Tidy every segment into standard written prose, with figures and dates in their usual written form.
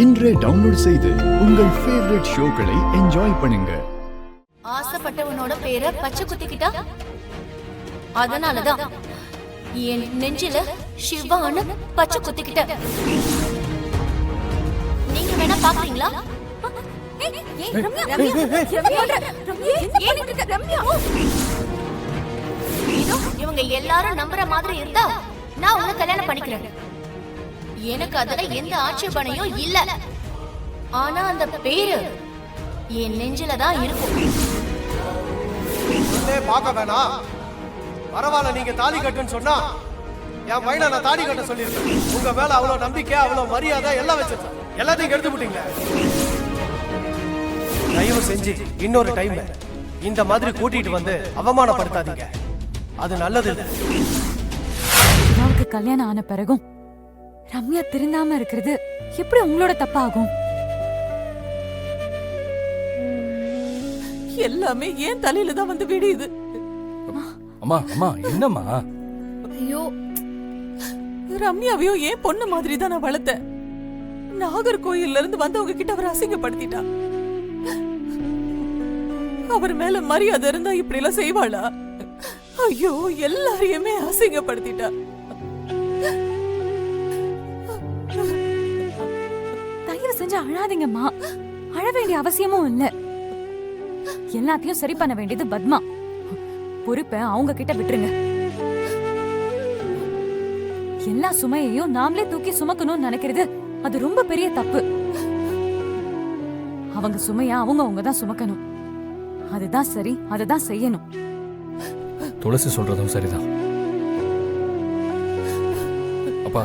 இன்றே டவுன்லோட் செய்து உங்கள் ஃபேவரட் ஷோக்களை என்ஜாய் பண்ணுங்க. ஆசைப்பட்டவனோட பேரை பச்சை குத்திக்கிட்டா அதனாலதான் என் நெஞ்சில சிவான்னு பச்சை குத்திக்கிட்ட. நீங்க வேணா பாக்குறீங்களா? இவங்க எல்லாரும் நம்புற மாதிரி இருந்தா நான் உங்களை கல்யாணம் பண்ணிக்கிறேன். எனக்கு அதுல எந்த ஆட்சேபனையும் இல்ல. ஆனா அந்த பேரு என் நெஞ்சில தான் இருக்கும். பார்க்க வேணாம், பரவாயில்ல. நீங்க தாலி கட்டுன்னு சொன்னா என் பையனை நான் தாலி கட்ட சொல்லியிருக்கேன். உங்க மேல அவ்வளவு நம்பிக்கை, அவ்வளவு மரியாதை எல்லாம் வச்சிருக்கேன். எல்லாத்தையும் கெடுத்து விட்டீங்க. தயவு செஞ்சு இன்னொரு டைம் இந்த மாதிரி கூட்டிட்டு வந்து அவமானப்படுத்தாதீங்க. அது நல்லது. நமக்கு கல்யாணம் ஆன பிறகும் ரம்யா திருந்தாம இருக்கிறது எப்படி உங்களோட தப்பாகும்? எல்லாமே ஏன் தலையில தான் வந்து விடியுது. அம்மா அம்மா என்னம்மா? ஐயோ, ரம்யாவையும் ஏன் பொண்ணு மாதிரி தான் நான் வளர்த்தேன். நாகர்கோயில்ல இருந்து வந்தவங்க கிட்ட அவர் அசிங்கப்படுத்திட்டா. அவர் மேல மரியாதை இருந்தா இப்படி எல்லாம் செய்வாளா? ஐயோ, எல்லாரையுமே அசிங்கப்படுத்திட்டா. தயவு செஞ்சு அழாதீங்கம்மா. அழ வேண்டிய அவசியமும் இல்ல. எல்லாத்தையும் சரி பண்ண வேண்டியது பத்மா. பொறுப்பை அவங்க கிட்ட விட்டுருங்க. எல்லா சுமையையும் நாமளே தூக்கி சுமக்கணும்னு நினைக்கிறது அது ரொம்ப பெரிய தப்பு. அவங்க சுமையா அவங்க தான் சுமக்கணும். அதுதான் சரி, அதுதான் செய்யணும். துளசி சொல்றதும் சரிதான். அப்பா,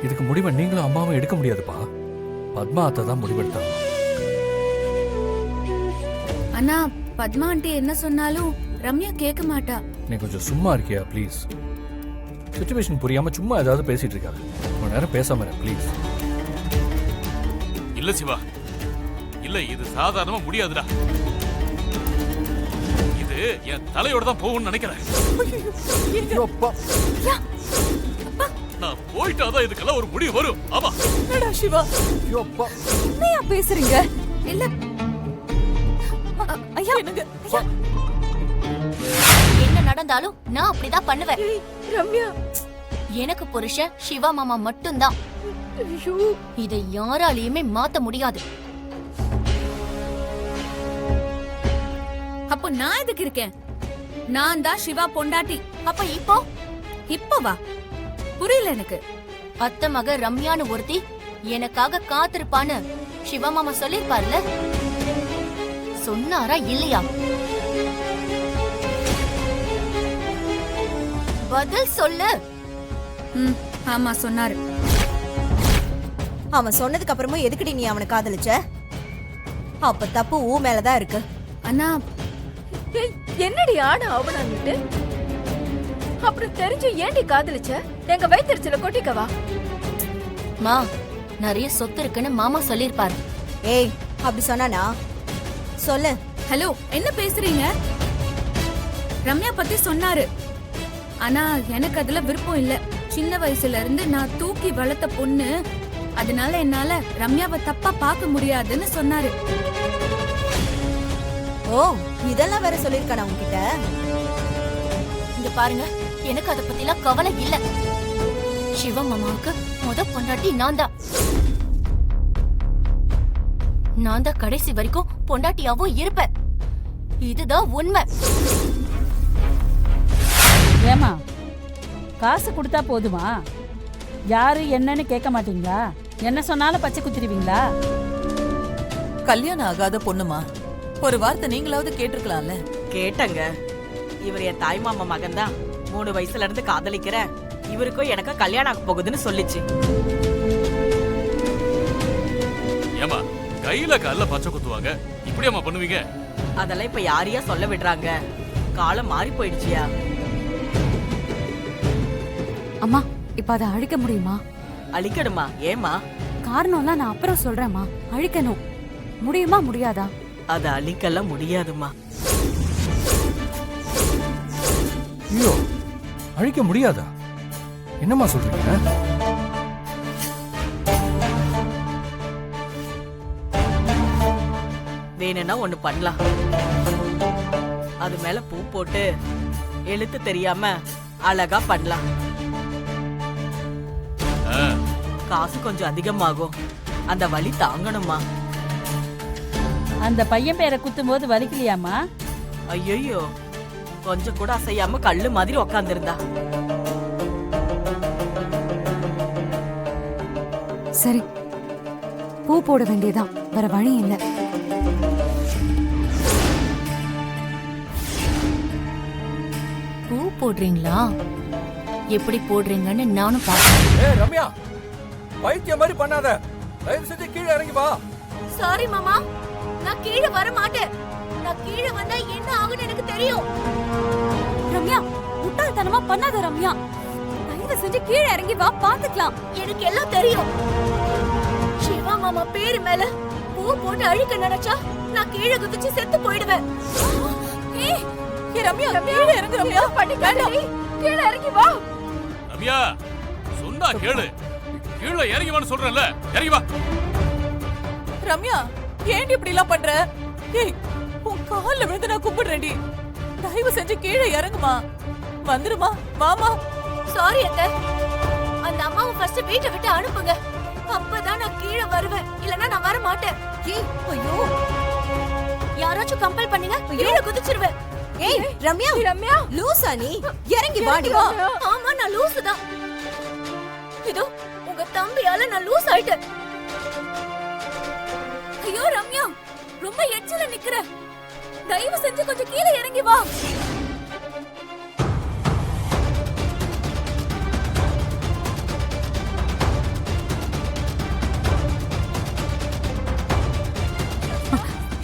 இதுக்கு முடிவை நீங்களும் அம்மாவும் எடுக்க முடியாதுப்பா. பத்மா அத்தை தான் முடிவெடுத்தாங்க. அண்ணா, பத்மா ஆண்டி என்ன சொன்னாலும் ரம்யா கேட்க மாட்டா. நீ கொஞ்சம் சும்மா இருக்கியா ப்ளீஸ்? சிச்சுவேஷன் புரியாம சும்மா ஏதாவது பேசிட்டு இருக்காரு. ஒரு நேரம் பேசாம இரு ப்ளீஸ். இல்ல சிவா, இல்ல, இது சாதாரணமா முடியாதுடா. இது என் தலையோட தான் போகும்னு நினைக்கிறேன். நான் போயிட்டாதான் இதுக்கெல்லாம் ஒரு முடிவு வரும். ஆமா சிவா, என்னையா பேசுறீங்க? இல்ல ஐயா, என்ன நடந்தாலும் நான் அப்படிதான் பண்ணுவேன். ரம்யா, எனக்கு புருஷன் சிவா மாமா மட்டும்தான். இதை யாராலையுமே மாத்த முடியாது. அப்போ நான் எதுக்கு இருக்கேன்? நான் தான் சிவா பொண்டாட்டி. அப்ப இப்போவா? புரியல எனக்கு. அத்தை மக ரம்யான்னு ஒருத்தி எனக்காக காத்திருப்பான்னு சிவா மாமா சொல்லிருப்பார்ல, சொன்னாரா இல்லையா? பதில் சொல்லு. ஆமா, சொன்னாரு. அவன் சொன்னதுக்கு அப்புறமும் எதுக்குடி நீ அவனை காதலிச்ச? அப்ப தப்பு ஊ மேலதான் இருக்கு. அண்ணா, என்னடி ஆனா அவனாங்கிட்டு அப்புறம் தெரிஞ்சு ஏண்டி காதலிச்ச? எங்க வயிற்றுல கொட்டிக்கவா? மா, நிறைய சொத்து இருக்குன்னு மாமா சொல்லிருப்பாரு. ஏய், அப்படி சொன்னானா? சொல்லு. ஹலோ, என்ன பேசுறீங்க? ரம்யா பத்தி சொன்னாரு. ஆனா எனக்கு அதுல விருப்பம் இல்ல. சின்ன வயசுல இருந்து நான் தூக்கி வளர்த்த பொண்ணு, அதனால என்னால ரம்யாவை தப்பா பார்க்க முடியாதுன்னு சொன்னாரு. ஓ, இதெல்லாம் வேற சொல்லிருக்கானா உன்கிட்ட? இங்க பாருங்க, எனக்கு அத பத்திலாம் கவலை இல்ல. சிவ மாமாவுக்கு முத பொண்டாட்டி நான் தான் கடைசி வரைக்கும் பொண்டாட்டியாவும் இருப்பேன். இதுதான் உண்மை. ஏமா, காசு கொடுத்தா போதுமா? யாரு என்னன்னு கேட்க மாட்டீங்களா? என்ன சொன்னாலும் பச்சை குத்திடுவீங்களா? கல்யாணம் ஆகாத பொண்ணுமா, ஒரு வார்த்தை நீங்களாவது கேட்டிருக்கலாம்ல. கேட்டங்க. இவர் என் தாய் மாமா மகன் தான். 3 வயசுல இருந்து காதலிக்கிற இவருக்கும் எனக்கு கல்யாணம் ஆக போகுதுன்னு சொல்லிச்சு. ஏமா, கையில கால பச்சை குத்துவாங்க, இப்படியாமா பண்ணுவீங்க? அதெல்லாம் இப்ப யாரையா சொல்ல விடுறாங்க? காலம் மாறி போயிடுச்சியா? அம்மா, இப்ப அதை அழிக்க முடியுமா? அழிக்கணுமா? ஏமா? காரணம்லாம் நான் அப்புறம் சொல்றேம்மா. அழிக்கணும். முடியுமா முடியாதா? அதை அழிக்கலாம் முடியாதுமா. ஐயோ, அழிக்க முடியாதா? என்னம்மா சொல்றீங்க? வேணும்னா ஒண்ணு பண்ணலாம். அது மேல பூ போட்டு எழுத்து தெரியாம அழகா பண்ணலாம். காசு கொஞ்சம் அதிகமாகும். அந்த வலி தாங்கணுமா? அந்த பையன் பேரை குத்தும் போது வலிக்கலையாமா? ஐயோ, கொஞ்சம் கூட அசையாம கல்லு மாதிரி உக்காந்துருந்தா. சரி, பூ போட வேண்டியதான், வேற வழி இல்ல. பூ போடுறீங்களா? எப்படி போடுறீங்கன்னு நானும் பாக்கிறேன். ஏய் ரம்யா, பைத்தியம் மாதிரி பண்ணாத. தயவு செஞ்சு கீழே இறங்கி வா. சாரி மாமா, நான் கீழே வர மாட்டேன். நான் கீழே வந்தா என்ன ஆகும்னு எனக்கு தெரியும். ரம்யா, முட்டாள்தனமா பண்ணாத ரம்யா. தயவு செஞ்சு கீழே இறங்கி வா, பாத்துக்கலாம். எனக்கு எல்லாம் தெரியும். சிவா மாமா பேரு மேல பூ போட்டு அழிக்க நினைச்சா நான் கீழே குதிச்சு செத்து போயிடுவேன். ஏய் ரம்யா, கீழே இறங்கு ரம்யா. வேண்டாம், கீழே இறங்கி வா. ரம்யா சொன்னா கேளு. கீழே இறங்கி வான்னு சொல்றேன்ல, இறங்கி வா. ரம்யா, ஏன் இப்படி எல்லாம் பண்ற? ஏய், உன் கால்ல விழுந்து நான் கும்பிடுறேன்டி. தயவு செஞ்சு கீழே இறங்குமா. வந்துருமா, வாமா. சாரி அத்தை, அந்த அம்மாவை ஃபர்ஸ்ட் வீட்டை விட்டு அனுப்புங்க. அப்பதான் நான் கீழே வருவேன், இல்லனா நான் வர மாட்டேன். ஏய், ஐயோ, யாராச்சும் கம்பல் பண்ணுங்க, கீழே குதிச்சிருவேன். ஏய் ரம்யா, ரம்யா, லூசா நீ? இறங்கி வாடி. ஆமா, நான் லூசு தான். இதோ உங்க தம்பியால நான் லூஸ் ஆயிட்டேன். ஐயோ ரம்யா, ரொம்ப எட்ஜில நிக்கிற. தயவு செஞ்சு கொஞ்சம் கீழே இறங்கி வா.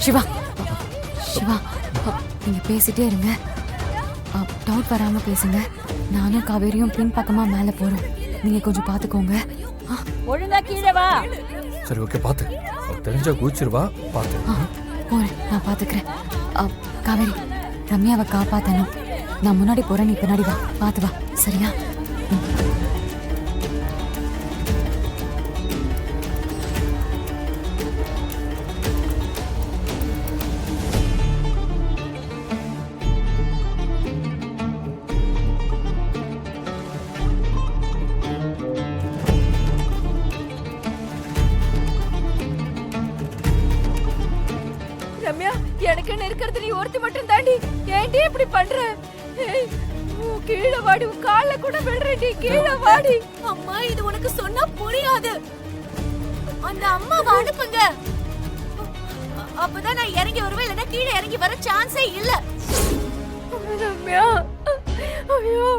சிவா, சிவா, நீங்க பேசிட்டே இருங்க. டவுட் வராம பேசுங்க. நானும் காவேரியும் பின் பக்கமா மேல போறோம். நீங்க கொஞ்சம் பாத்துக்கோங்க. ஒழுங்கா கீழே வா. சரி ஓகே, பாத்து. தெரிஞ்சா குதிச்சிருவா, பாத்து. போறேன், நான் பாத்துக்கிறேன். காவேரி, ரம்யாவை காப்பாத்தணும். நான் முன்னாடி போறேன், நீ பின்னாடி வா. பாத்து வா, சரியா? ரம்யா, எனக்கு இருக்கிறது நீ ஒருத்தி மட்டும் தாண்டி. ஏன்டி இப்படி பண்ற? கீழே வாடி, உன் கால்ல கூட விழுறேன்டி. கீழே வாடி. அம்மா, இது உனக்கு சொன்னா புரியாது. அந்த அம்மாவை அனுப்புங்க. அப்பதான் நான் இறங்கி வருவேன், இல்லைன்னா கீழே இறங்கி வர சான்ஸே இல்ல. ரம்யா, ஐயோ.